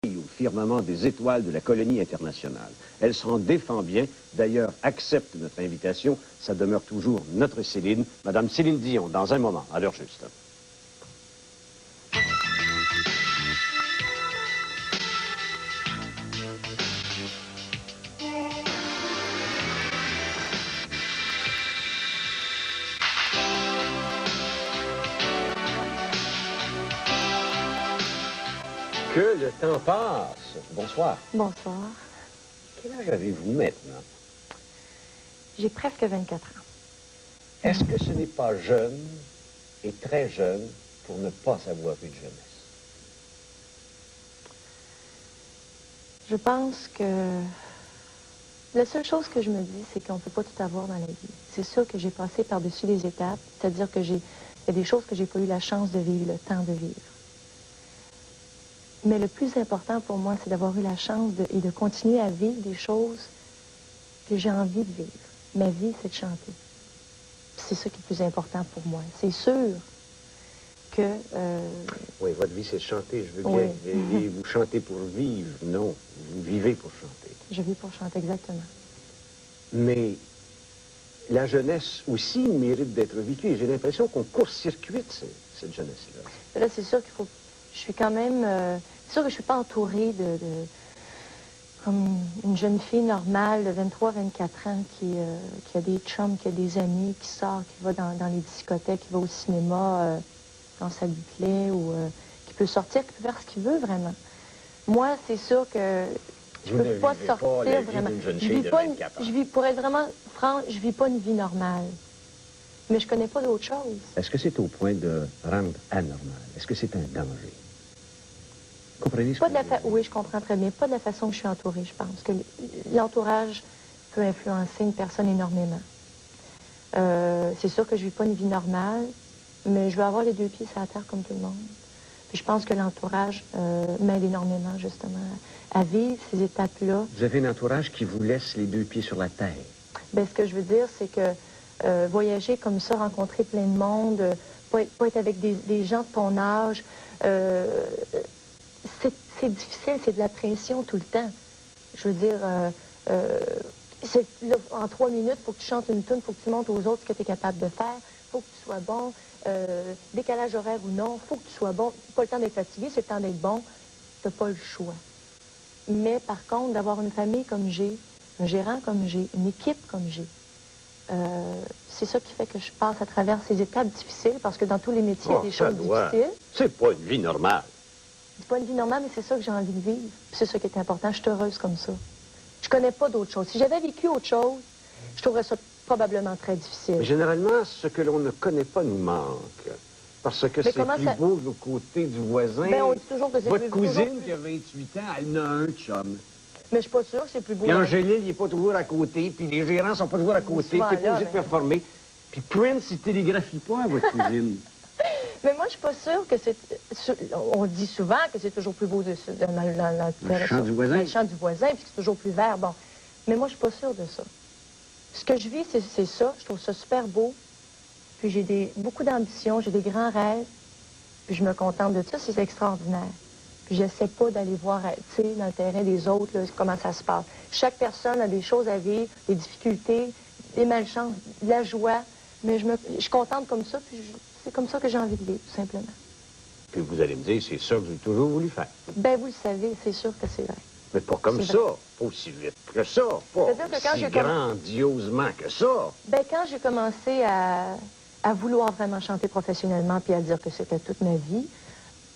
au firmament des étoiles de la colonie internationale. Elle s'en défend bien, d'ailleurs accepte notre invitation. Ça demeure toujours notre Céline, Madame Céline Dion, dans un moment, à l'heure juste. Que le temps passe. Bonsoir. Bonsoir. Quel âge avez-vous maintenant? J'ai presque 24 ans. Est-ce que ce n'est pas jeune et très jeune pour ne pas avoir eu de jeunesse? Je pense que la seule chose que je me dis, c'est qu'on ne peut pas tout avoir dans la vie. C'est sûr que j'ai passé par-dessus les étapes, c'est-à-dire que il y a des choses que j'ai pas eu la chance de vivre, le temps de vivre. Mais le plus important pour moi, c'est d'avoir eu la chance de continuer à vivre des choses que j'ai envie de vivre. Ma vie, c'est de chanter. C'est ça qui est le plus important pour moi. C'est sûr que... Oui, votre vie, c'est de chanter, je veux oui. bien. Et vous chantez pour vivre, non. Vous vivez pour chanter. Je vis pour chanter, exactement. Mais la jeunesse aussi mérite d'être vécue. Et j'ai l'impression qu'on court-circuite cette jeunesse-là. Là, c'est sûr qu'il faut... Je suis quand même... c'est sûr que je suis pas entourée comme une jeune fille normale de 23-24 ans qui a des chums, qui a des amis, qui sort, qui va dans les discothèques, qui va au cinéma quand ça lui plaît, ou qui peut sortir, qui peut faire ce qu'il veut vraiment. Moi, c'est sûr que je peux pas sortir vraiment. Je vis, pour être vraiment franc, je vis pas une vie normale. Mais je connais pas d'autre chose. Est-ce que c'est au point de rendre anormal? Est-ce que c'est un danger? Comprenez ce que Oui, je comprends très bien. Pas de la façon que je suis entourée, je pense. Que l'entourage peut influencer une personne énormément. C'est sûr que je vis pas une vie normale, mais je veux avoir les deux pieds sur la terre comme tout le monde. Puis je pense que l'entourage m'aide énormément, justement, à vivre ces étapes-là. Vous avez un entourage qui vous laisse les deux pieds sur la terre. Bien, ce que je veux dire, c'est que voyager comme ça, rencontrer plein de monde, pas être avec des gens de ton âge, c'est difficile, c'est de la pression tout le temps. Je veux dire, là, en 3 minutes, il faut que tu chantes une tune, il faut que tu montres aux autres ce que tu es capable de faire, il faut que tu sois bon, décalage horaire ou non, il faut que tu sois bon. Pas le temps d'être fatigué, c'est le temps d'être bon. Tu n'as pas le choix. Mais par contre, d'avoir une famille comme j'ai, un gérant comme j'ai, une équipe comme j'ai, c'est ça qui fait que je passe à travers ces étapes difficiles, parce que dans tous les métiers, il y a des choses difficiles. C'est pas une vie normale. C'est pas une vie normale, mais c'est ça que j'ai envie de vivre. C'est ça qui est important. Je suis heureuse comme ça. Je connais pas d'autre chose. Si j'avais vécu autre chose, je trouverais ça probablement très difficile. Mais généralement, ce que l'on ne connaît pas nous manque. Parce que c'est plus beau du côté du voisin. Ben, on dit toujours que c'est votre cousine qui a 28 ans, elle en a un chum. Mais je suis pas sûre que c'est plus beau. Puis Angéline, il n'est pas toujours à côté. Puis les gérants sont pas toujours à côté. Puis pas obligé de performer. Puis Prince, il télégraphie pas à votre cousine. Mais moi, je suis pas sûre que c'est... On dit souvent que c'est toujours plus beau dans le champ du voisin. Le champ du voisin, puis que c'est toujours plus vert. Bon. Mais moi, je suis pas sûre de ça. Ce que je vis, c'est ça. Je trouve ça super beau. Puis j'ai beaucoup d'ambition, j'ai des grands rêves. Puis je me contente de ça, c'est extraordinaire. Puis j'essaie pas d'aller voir, tu sais, dans le terrain des autres, là, comment ça se passe. Chaque personne a des choses à vivre, des difficultés, des malchances, de la joie. Mais je suis contente comme ça, puis c'est comme ça que j'ai envie de vivre, tout simplement. Puis vous allez me dire, c'est ça que j'ai toujours voulu faire. Ben vous le savez, c'est sûr que c'est vrai. Mais pas comme ça, pas aussi vite que ça, pas aussi grandiosement que ça. Ben quand j'ai commencé à vouloir vraiment chanter professionnellement, puis à dire que c'était toute ma vie,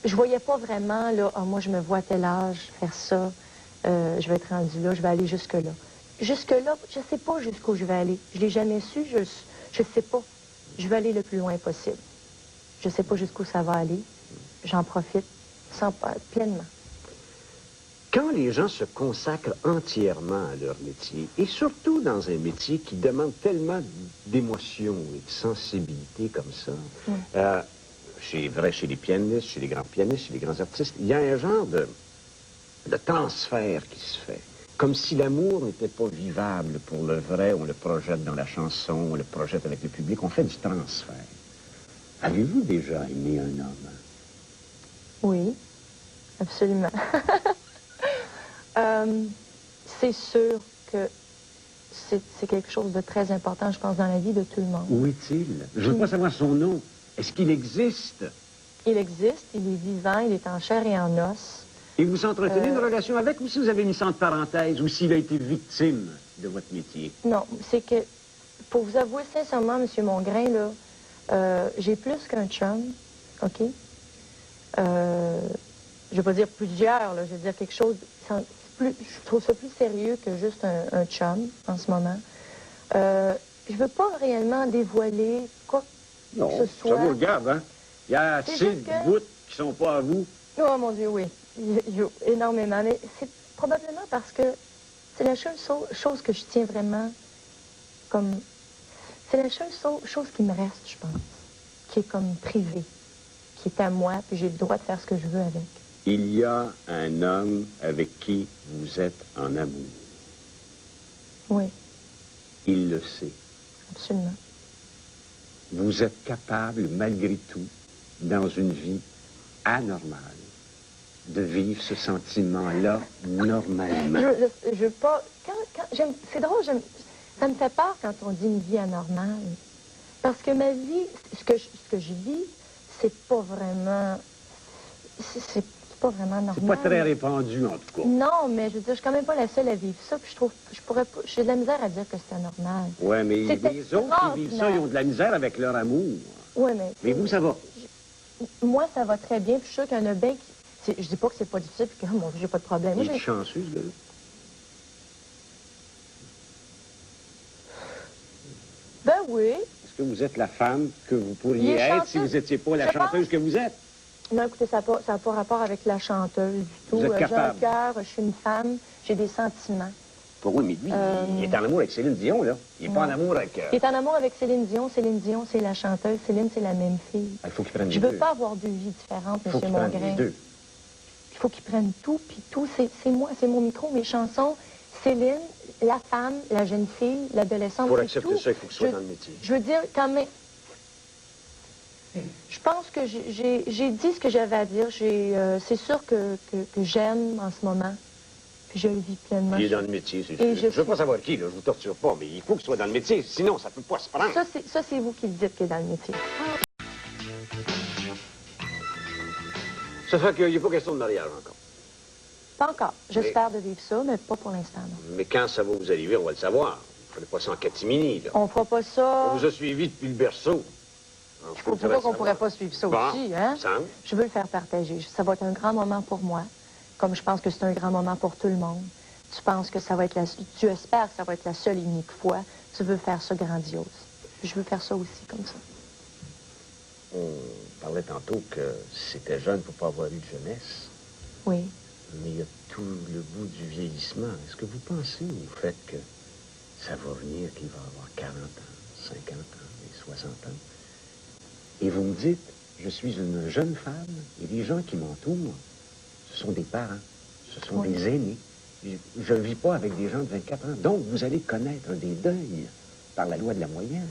je voyais pas vraiment, là, moi je me vois à tel âge faire ça, je vais être rendue là, je vais aller jusque-là. Jusque-là, je sais pas jusqu'où je vais aller. Je l'ai jamais su, je sais pas. Je veux aller le plus loin possible. Je sais pas jusqu'où ça va aller. J'en profite pleinement. Quand les gens se consacrent entièrement à leur métier, et surtout dans un métier qui demande tellement d'émotion et de sensibilité comme ça, chez les pianistes, chez les grands pianistes, chez les grands artistes, il y a un genre de transfert qui se fait. Comme si l'amour n'était pas vivable pour le vrai, on le projette dans la chanson, on le projette avec le public, on fait du transfert. Avez-vous déjà aimé un homme? Oui, absolument. C'est sûr que c'est quelque chose de très important, je pense, dans la vie de tout le monde. Où est-il? Je veux pas savoir son nom. Est-ce qu'il existe? Il existe, il est vivant, il est en chair et en os. Et vous entretenez une relation avec, ou si vous avez mis ça entre parenthèses, ou s'il a été victime de votre métier? Non, c'est que, pour vous avouer sincèrement, M. Mongrain, là, j'ai plus qu'un chum, OK? Je vais pas dire plusieurs, là, je veux dire quelque chose, je trouve ça plus sérieux que juste un chum, en ce moment. Je veux pas réellement dévoiler quoi que ce soit. Non, ça vous regarde, hein? Il y a assez de bouts qui sont pas à vous. Oh, mon Dieu, oui. Énormément. Mais c'est probablement parce que c'est la seule chose que je tiens vraiment comme... C'est la seule chose qui me reste, je pense, qui est comme privée, qui est à moi, puis j'ai le droit de faire ce que je veux avec. Il y a un homme avec qui vous êtes en amour. Oui. Il le sait. Absolument. Vous êtes capable, malgré tout, dans une vie anormale, de vivre ce sentiment-là normalement. Je veux pas... C'est drôle, ça me fait peur quand on dit une vie anormale. Parce que ma vie, ce que je vis, c'est pas vraiment... C'est pas vraiment normal. C'est pas très répandu, en tout cas. Non, mais je veux dire, je suis quand même pas la seule à vivre ça, puis je trouve... J'ai de la misère à dire que c'est anormal. Ouais, mais les autres qui vivent ça, ils ont de la misère avec leur amour. Oui, mais... Mais vous, ça va. Moi, ça va très bien, puis je suis sûre qu'il y en a bien qui... Je dis pas que c'est pas difficile, puis que, oh, mon Dieu, j'ai pas de problème. Il est chanceux, ce gars-là. Ben oui. Est-ce que vous êtes la femme que vous pourriez être si vous n'étiez pas la chanteuse que vous êtes? Non, écoutez, ça n'a pas rapport avec la chanteuse du tout. Vous êtes capable. J'ai un cœur, je suis une femme, j'ai des sentiments. Oui, mais lui, il est en amour avec Céline Dion, là. Il n'est pas en amour avec... Il est en amour avec Céline Dion. Céline Dion, c'est la chanteuse. Céline, c'est la même fille. Il faut qu'il prenne les deux. deux. Je veux pas avoir deux vies différentes, M. Mongrain. Il faut qu'il prenne les deux. Il faut qu'il prenne tout, puis tout, c'est moi, c'est mon micro, mes chansons. Céline, la femme, la jeune fille, l'adolescente, pour accepter ça, il faut que ce soit dans le métier. Je veux dire, quand même... Je pense que j'ai dit ce que j'avais à dire. C'est sûr que j'aime en ce moment. Puis je le vis pleinement. Il est dans le métier, c'est sûr. Je veux pas savoir qui, là, je vous torture pas, mais il faut qu'il soit dans le métier, sinon ça peut pas se prendre. Ça, c'est vous qui le dites qu'il est dans le métier. Ça fait qu'il n'y a pas question de mariage encore. Pas encore. J'espère de vivre ça, mais pas pour l'instant, non. Mais quand ça va vous arriver, on va le savoir. Vous ne ferez pas ça en catimini, là. On fera pas ça... On vous a suivi depuis le berceau. Je ne crois pas qu'on pourrait pas suivre ça aussi, hein? Je veux le faire partager. Ça va être un grand moment pour moi, comme je pense que c'est un grand moment pour tout le monde. Tu penses que ça va être tu espères que ça va être la seule et unique fois. Tu veux faire ça grandiose. Je veux faire ça aussi, comme ça. On parlait tantôt que c'était jeune pour pas avoir eu de jeunesse. Oui. Mais il y a tout le bout du vieillissement. Est-ce que vous pensez au fait que ça va venir, qu'il va avoir 40 ans, 50 ans et 60 ans? Et vous me dites, je suis une jeune femme, et les gens qui m'entourent, ce sont des parents, ce sont des aînés. Je ne vis pas avec des gens de 24 ans. Donc, vous allez connaître des deuils par la loi de la moyenne.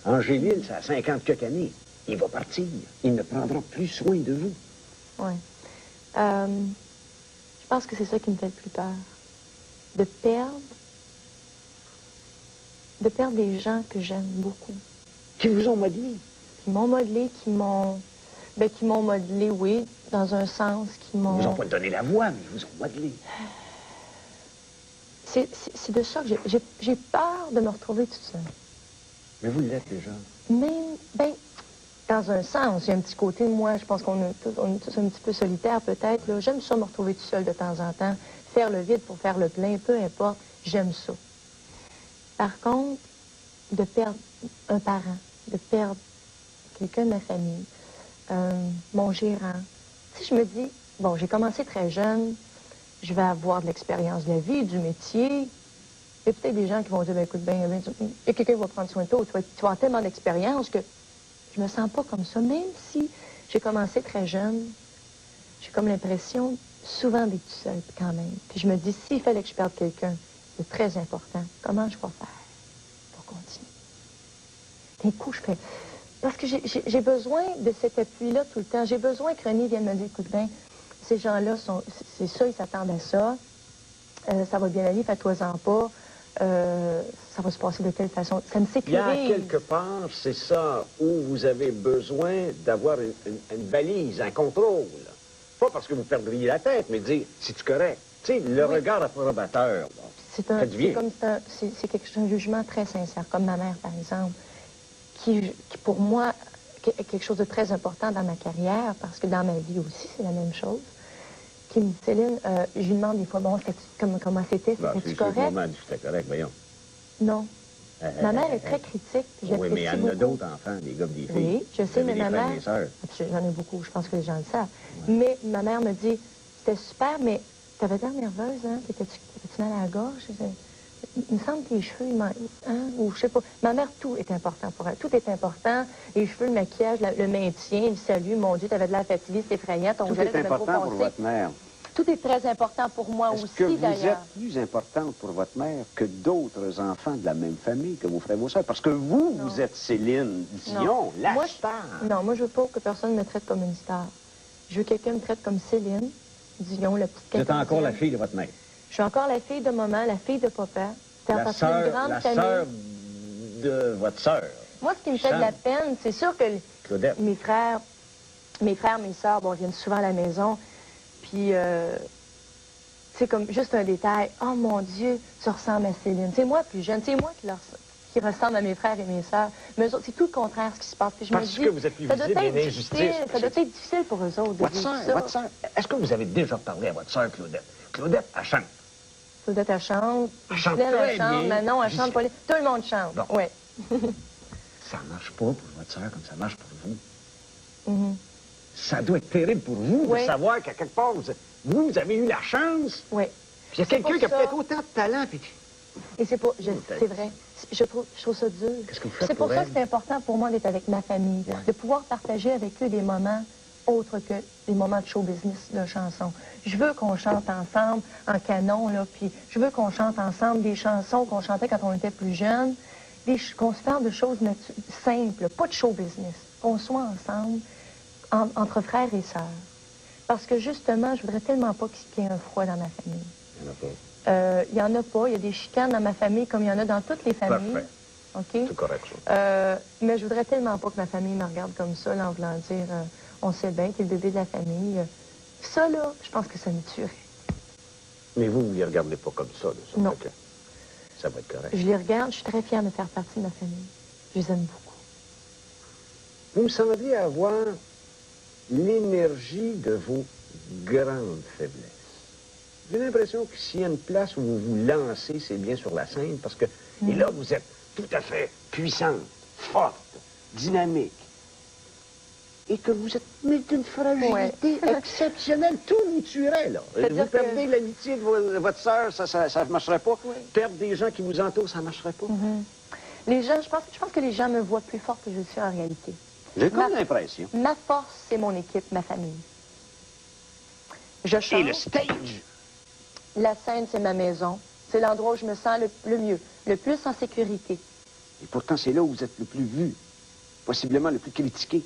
Angélil, ça a 50 quelques années. Il va partir. Il ne prendra plus soin de vous. Oui. Je pense que c'est ça qui me fait le plus peur. De perdre des gens que j'aime beaucoup. Qui vous ont modelé? Qui m'ont modelé, qui m'ont modelé, oui, dans un sens, qui m'ont... Ils vous ont pas donné la voix, mais ils vous ont modelé. C'est de ça que j'ai peur de me retrouver toute seule. Mais vous l'êtes déjà. Même, ben, dans un sens, il y a un petit côté, moi, je pense qu'on est tous un petit peu solitaires, peut-être. J'aime ça me retrouver toute seule de temps en temps. Faire le vide pour faire le plein, peu importe, j'aime ça. Par contre, de perdre un parent, de perdre quelqu'un de ma famille, mon gérant. Tu sais, je me dis, bon, j'ai commencé très jeune, je vais avoir de l'expérience de la vie, du métier. Il y a peut-être des gens qui vont dire, ben, écoute, et quelqu'un va prendre soin de toi, tu vas avoir tellement d'expérience que je me sens pas comme ça. Même si j'ai commencé très jeune, j'ai comme l'impression souvent d'être seule quand même. Puis je me dis, s'il fallait que je perde quelqu'un de très important, comment je vais faire pour continuer? D'un coup, je fais... Parce que j'ai besoin de cet appui-là tout le temps. J'ai besoin que René vienne me dire, écoute bien, ces gens-là, c'est ça, ils s'attendent à ça. ça va bien aller, fais-toi-en pas. Ça va se passer de telle façon. Ça me Il y a sécurise. quelque part, c'est ça, où vous avez besoin d'avoir une balise, un contrôle. Pas parce que vous perdriez la tête, mais dire, c'est-tu correct? Tu sais, le regard approbateur. Bon, C'est un jugement très sincère, comme ma mère, par exemple, qui pour moi, est quelque chose de très important dans ma carrière, parce que dans ma vie aussi, c'est la même chose. Qui me dit, Céline, je lui demande des fois, bon, comment c'était, c'était-tu correct? C'était correct, voyons. Non. Ma mère est très critique. Oui, mais elle en a d'autres enfants, des gars, des filles. Oui, je sais, mais ma mère... J'en ai beaucoup, je pense que les gens le savent. Ouais. Mais ma mère me dit, c'était super, mais t'avais l'air nerveuse, hein? T'étais-tu mal à la gorge? Il me semble que tes cheveux, hein? Ou je sais pas. Ma mère, tout est important pour elle. Tout est important. Les cheveux, le maquillage, le maintien, le salut. Mon Dieu, t'avais de la fatiguée, c'est effrayant. Ton tout est important pour votre mère. Tout est très important pour moi aussi, d'ailleurs. Est-ce que vous êtes plus importante pour votre mère que d'autres enfants de la même famille, que vos frères et vos soeurs? Parce que vous êtes Céline Dion, la star. Non, moi, je veux pas que personne me traite comme une star. Je veux que quelqu'un me traite comme Céline Dion, la petite Vous êtes encore la fille de votre mère? Je suis encore la fille de maman, la fille de papa. La sœur de votre sœur. Moi, ce qui me fait de la peine, c'est sûr que mes frères, mes sœurs, bon, viennent souvent à la maison. Puis, c'est comme juste un détail. Oh mon Dieu, tu ressembles à Céline. C'est moi plus jeune, c'est moi qui ressemble à mes frères et mes sœurs. Mais eux autres, c'est tout le contraire ce qui se passe. Puis je me dis, que vous êtes plus visible et l'injustice. Ça doit être difficile pour eux autres de vivre ça. Votre sœur, est-ce que vous avez déjà parlé à votre sœur Claudette? Claudette, elle chante. Claudette, elle chante. Elle chante très bien. Manon, elle chante pas. Tout le monde chante. Bon. Oui. Ça marche pas pour votre sœur comme ça marche pour vous. Ça doit être terrible pour vous de savoir qu'à quelque part, vous avez eu la chance. Oui. Puis il y a quelqu'un qui a peut-être autant de talent. Puis... Et c'est pas... C'est vrai. Je trouve ça dur. Qu'est-ce que vous faites c'est pour ça que c'est important pour moi d'être avec ma famille, de pouvoir partager avec eux des moments autres que des moments de show business, de chansons. Je veux qu'on chante ensemble en canon, là, puis je veux qu'on chante ensemble des chansons qu'on chantait quand on était plus jeunes, qu'on se parle de choses simples, pas de show business, qu'on soit ensemble, entre frères et sœurs. Parce que justement, je voudrais tellement pas qu'il y ait un froid dans ma famille. Il n'y en a pas. Il y en a pas. Il y a des chicanes dans ma famille comme il y en a dans toutes les familles. Parfait. OK? C'est correct, ça. Mais je voudrais tellement pas que ma famille me regarde comme ça, là, en voulant dire on sait bien, t'es le bébé de la famille. Ça, là, je pense que ça me tuerait. Mais vous ne les regardez pas comme ça, là, ça. Non. Que ça va être correct. Je les regarde, je suis très fière de faire partie de ma famille. Je les aime beaucoup. Vous me semblez avoir l'énergie de vos grandes faiblesses. J'ai l'impression que s'il y a une place où vous vous lancez, c'est bien sur la scène, parce que, et là, vous êtes tout à fait puissante, forte, dynamique, et que vous êtes d'une fragilité exceptionnelle. Tout vous tuerait, là. Vous perdez l'amitié de votre sœur, ça ne marcherait pas. Oui. Perdre des gens qui vous entourent, ça ne marcherait pas. Les gens, je pense que les gens me voient plus forte que je suis en réalité. J'ai comme l'impression. Ma force, c'est mon équipe, ma famille. Je chante. Et le stage? La scène, c'est ma maison. C'est l'endroit où je me sens le mieux, le plus en sécurité. Et pourtant, c'est là où vous êtes le plus vu, possiblement le plus critiqué.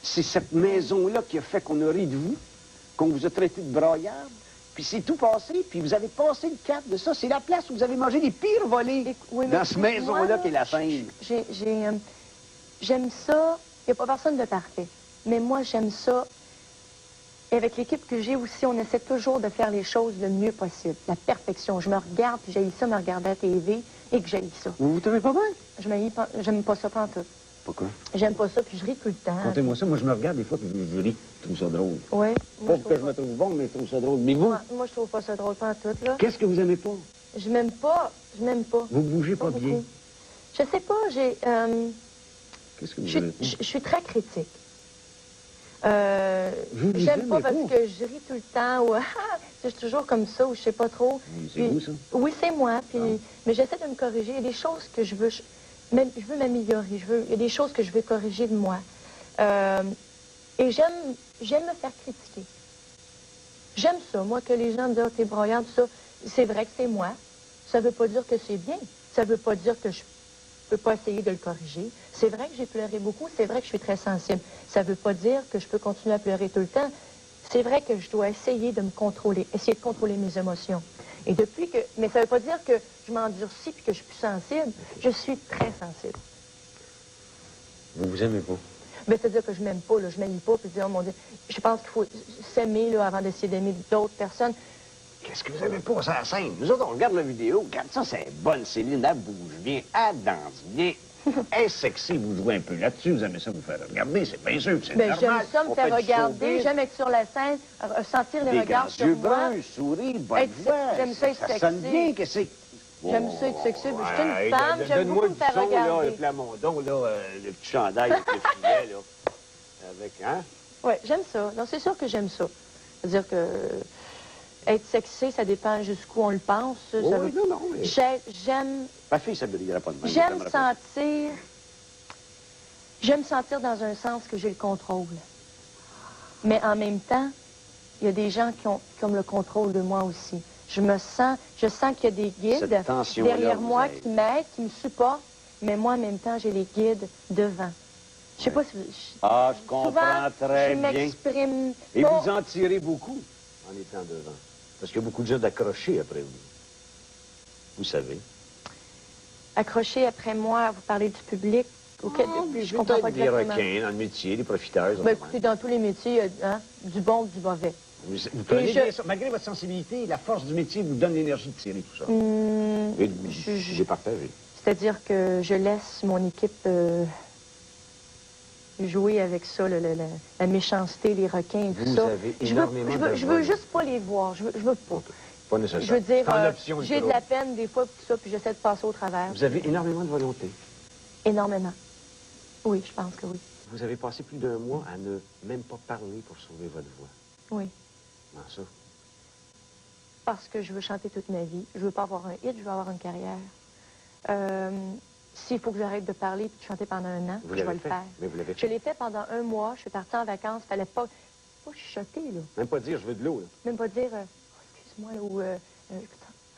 C'est cette maison-là qui a fait qu'on a ri de vous, qu'on vous a traité de braillard, puis c'est tout passé, puis vous avez passé le cap de ça. C'est la place où vous avez mangé les pires volets dans cette maison-là qui est la scène. J'aime ça. Il n'y a pas personne de parfait. Mais moi, j'aime ça. Et avec l'équipe que j'ai aussi, on essaie toujours de faire les choses le mieux possible. La perfection. Je me regarde, puis j'haïs ça, me regarder à la TV, et que j'haïs ça. Vous trouvez pas mal? J'aime pas ça pantoute. Pourquoi? J'aime pas ça, puis je ris tout le temps. Contez-moi ça. Moi, je me regarde des fois, puis je ris. Je trouve ça drôle. Oui. Pas que je me trouve bon, mais je trouve ça drôle. Mais vous? Moi, je trouve pas ça drôle pantoute, là. Qu'est-ce que vous aimez pas? Je m'aime pas. Vous bougez pas bien? Je sais pas, Qu'est-ce que vous aimez pas? Je suis très critique. J'aime pas parce que je ris tout le temps ou je suis toujours comme ça ou je sais pas trop. C'est vous, ça? Oui, c'est moi. Puis, mais j'essaie de me corriger. Il y a des choses que je veux m'améliorer. Il y a des choses que je veux corriger de moi. Et j'aime me faire critiquer. J'aime ça, moi, que les gens me disent « t'es broyante », tout ça. C'est vrai que c'est moi. Ça veut pas dire que c'est bien. Ça veut pas dire que je peux pas essayer de le corriger. C'est vrai que j'ai pleuré beaucoup, c'est vrai que je suis très sensible. Ça veut pas dire que je peux continuer à pleurer tout le temps. C'est vrai que je dois essayer de me contrôler, essayer de contrôler mes émotions. Et depuis que... Mais ça ne veut pas dire que je m'endurcis puis que je suis plus sensible. Je suis très sensible. Vous vous aimez pas? Ben, c'est-à-dire que je m'aime pas, là. Je m'aime pas, puis dire, oh mon Dieu, je pense qu'il faut s'aimer, là, avant d'essayer d'aimer d'autres personnes. Qu'est-ce que vous aimez pas, ça, la scène? Nous autres, on regarde la vidéo, regarde ça, c'est bonne, Céline, elle bouge bien, elle danse bien. Elle est sexy, vous jouez un peu là-dessus, vous aimez ça vous faire regarder, c'est bien sûr, c'est Ben, normal. j'aime ça me faire regarder, j'aime être sur la scène, sentir les regards sur moi. Bruns, sourire, bonne voix. J'aime ça être sexy. Ça sonne bien que c'est... J'aime ça être sexy. Je suis une femme, j'aime beaucoup me faire Donne-moi du son, là, regarder. le plamondon, là, le petit chandail avec le filet, là. Avec, hein? Oui, j'aime ça. Non, c'est sûr que j'aime ça. C'est-à-dire que être sexy, ça dépend jusqu'où on le pense. Ça Oh, veut... oui, non, mais... J'aime... Ma fille, ça ne brillera pas de même. J'aime sentir dans un sens que j'ai le contrôle. Mais en même temps, il y a des gens qui ont le contrôle de moi aussi. Je sens qu'il y a des guides derrière moi qui m'aident, qui me supportent, mais moi, en même temps, j'ai les guides devant. Je sais pas si... Ah, je comprends très bien. Je m'exprime Et pas. vous en tirez beaucoup en étant devant. Parce qu'il y a beaucoup de gens d'accrocher après vous. Vous savez. Accrocher après moi, vous parlez du public. Je comprends pas des requins dans le métier, des profiteurs. Ben, écoutez, dans tous les métiers, hein, du bon ou du mauvais. Vous prenez bien ça. Malgré votre sensibilité, la force du métier vous donne l'énergie de tirer tout ça. Et de partager. C'est-à-dire que je laisse mon équipe jouer avec ça, la méchanceté, les requins et tout ça. Vous avez énormément je veux juste pas les voir. Je veux pas. Pas nécessaire. Je veux dire, j'ai de la peine des fois pour tout ça, puis j'essaie de passer au travers. Vous avez énormément de volonté. Énormément. Oui, je pense que oui. Vous avez passé plus d'1 mois à ne même pas parler pour sauver votre voix. Oui. Comment ça? Parce que je veux chanter toute ma vie. Je veux pas avoir un hit, je veux avoir une carrière. S'il faut que j'arrête de parler et de chanter pendant 1 an, je vais le faire. Mais vous l'avez fait. Je l'ai fait pendant 1 mois. Je suis partie en vacances. Il fallait pas chuchoter, là. Même pas dire, je veux de l'eau, là. Même pas dire, excuse-moi, ou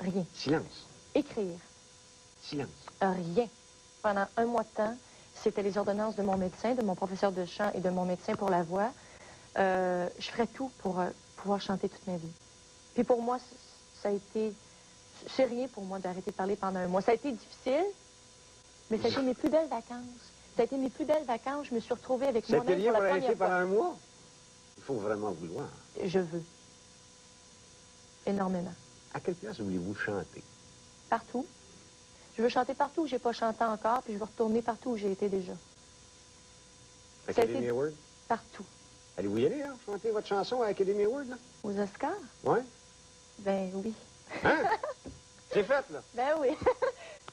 rien. Silence. Écrire. Silence. Rien. Pendant 1 mois de temps, c'était les ordonnances de mon médecin, de mon professeur de chant et de mon médecin pour la voix. Je ferais tout pour pouvoir chanter toute ma vie. Puis pour moi, ça a été... C'est rien pour moi d'arrêter de parler pendant 1 mois. Ça a été difficile, mais ça a été mes plus belles vacances. Ça a été mes plus belles vacances. Je me suis retrouvée avec moi-même pour la première fois. pendant 1 mois? Il faut vraiment vouloir. Je veux. Énormément. À quelle place voulez-vous chanter? Partout. Je veux chanter partout où j'ai pas chanté encore, puis je veux retourner partout où j'ai été déjà. Academy Award? Partout. Allez-vous y aller, hein, chanter votre chanson à Academy Award, là? Aux Oscars? Oui. Ben oui. Hein? C'est fait, là. Ben oui.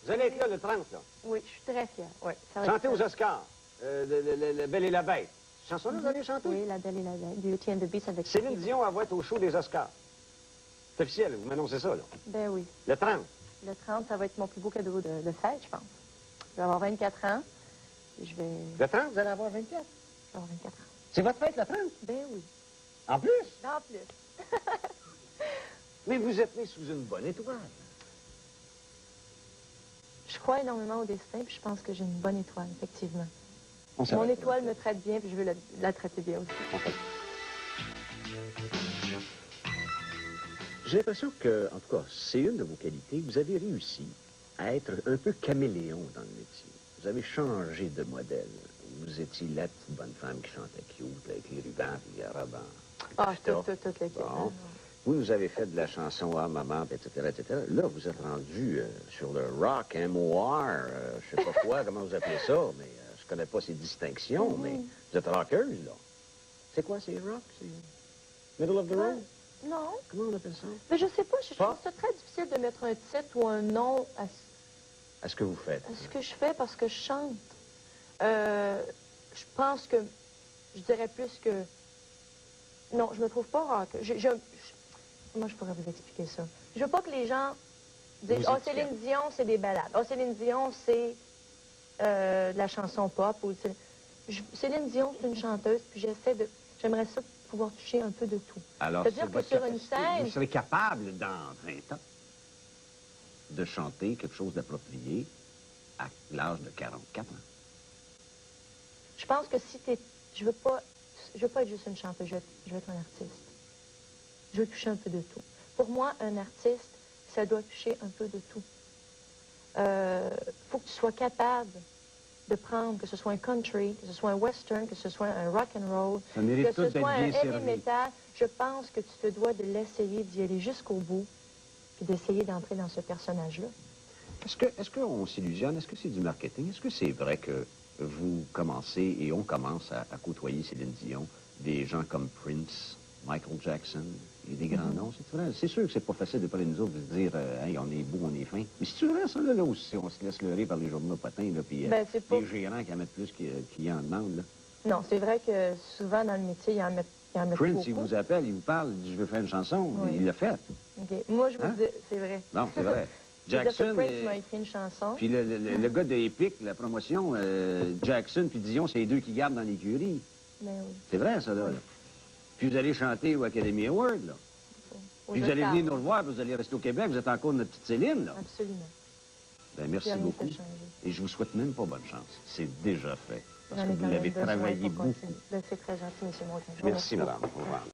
Vous allez être là le 30, là. Oui, je suis très fière. Oui, chantez aux Oscars. La Belle et la Bête. Cette chanson-là, vous allez chanter? Oui, La Belle et la Bête. Beauty and the Beast avec... Céline Dion, elle va être au show des Oscars. C'est officiel, vous m'annoncez ça, là. Ben oui. Le 30. Le 30, ça va être mon plus beau cadeau de fête, je pense. Je vais avoir 24 ans. Je vais... Le 30, vous allez avoir 24? Je vais avoir 24 ans. C'est votre fête, le 30? Ben oui. En plus? En plus. Mais vous êtes né sous une bonne étoile. Je crois énormément au destin, puis je pense que j'ai une bonne étoile, effectivement. Mon étoile me traite bien, puis je veux la traiter bien aussi. J'ai l'impression que, en tout cas, c'est une de vos qualités. Vous avez réussi à être un peu caméléon dans le métier. Vous avez changé de modèle. Vous étiez la petite bonne femme qui chantait cute, avec les rubans et les robes en... Ah, toute l'équipe. Bon. Vous avez fait de la chanson à maman, etc., etc. Là, vous êtes rendu sur le rock, M.O.R., je sais pas quoi, comment vous appelez ça, mais je connais pas ces distinctions, mais vous êtes rockeuse, là. C'est quoi, c'est rock? C'est middle of the road? Non. Comment on appelle ça? Mais je sais pas, je trouve ça très difficile de mettre un titre ou un nom à ce que vous faites. À ce que je fais parce que je chante. Je pense que, je dirais plus que... Non, je me trouve pas rock. Comment je pourrais vous expliquer ça? Je veux pas que les gens disent « Oh, Céline Dion, c'est des ballades. Oh, Céline Dion, c'est de la chanson pop. » Céline Dion, c'est une chanteuse, puis j'aimerais ça pouvoir toucher un peu de tout. Alors, c'est-à-dire que sur une scène... Vous serez capable, dans 20 ans, de chanter quelque chose d'approprié à l'âge de 44 ans. Je pense que si t'es... Je veux pas être juste une chanteuse, je veux être un artiste. Je veux toucher un peu de tout. Pour moi, un artiste, ça doit toucher un peu de tout. Faut que tu sois capable de prendre, que ce soit un country, que ce soit un western, que ce soit un rock and roll, que ce soit un heavy metal. Je pense que tu te dois de l'essayer, d'y aller jusqu'au bout, puis d'essayer d'entrer dans ce personnage-là. Est-ce qu'on s'illusionne? Est-ce que c'est du marketing? Est-ce que c'est vrai que vous commencez et on commence à côtoyer Céline Dion, des gens comme Prince, Michael Jackson et des grands noms? C'est vrai. C'est sûr que c'est pas facile de parler nous autres de se dire hey, on est beau, on est fin. Mais si tu vrai, ça, là aussi, on se laisse leurrer par les journaux potins, là, puis les gérants qui en mettent plus qu'il en demandent, là. Non, c'est vrai que souvent dans le métier, il y en met Prince, beaucoup. il vous appelle, il vous parle, il dit je veux faire une chanson, Oui. il l'a fait. OK. Moi, je vous dis, c'est vrai. Non, c'est vrai. Jackson, Prince m'a écrit une chanson. Puis le gars de Epic, la promotion, Jackson puis Dion, c'est les deux qui gardent dans l'écurie. Ben oui. C'est vrai, ça, là. Puis vous allez chanter au Academy Award, là. Puis vous allez venir nous revoir, puis vous allez rester au Québec, vous êtes encore notre petite Céline, là. Absolument. Ben, merci beaucoup. Et je vous souhaite même pas bonne chance. C'est déjà fait. Parce que vous l'avez travaillé beaucoup. Ben, c'est très gentil, M. Montagne. Merci, madame. Au revoir.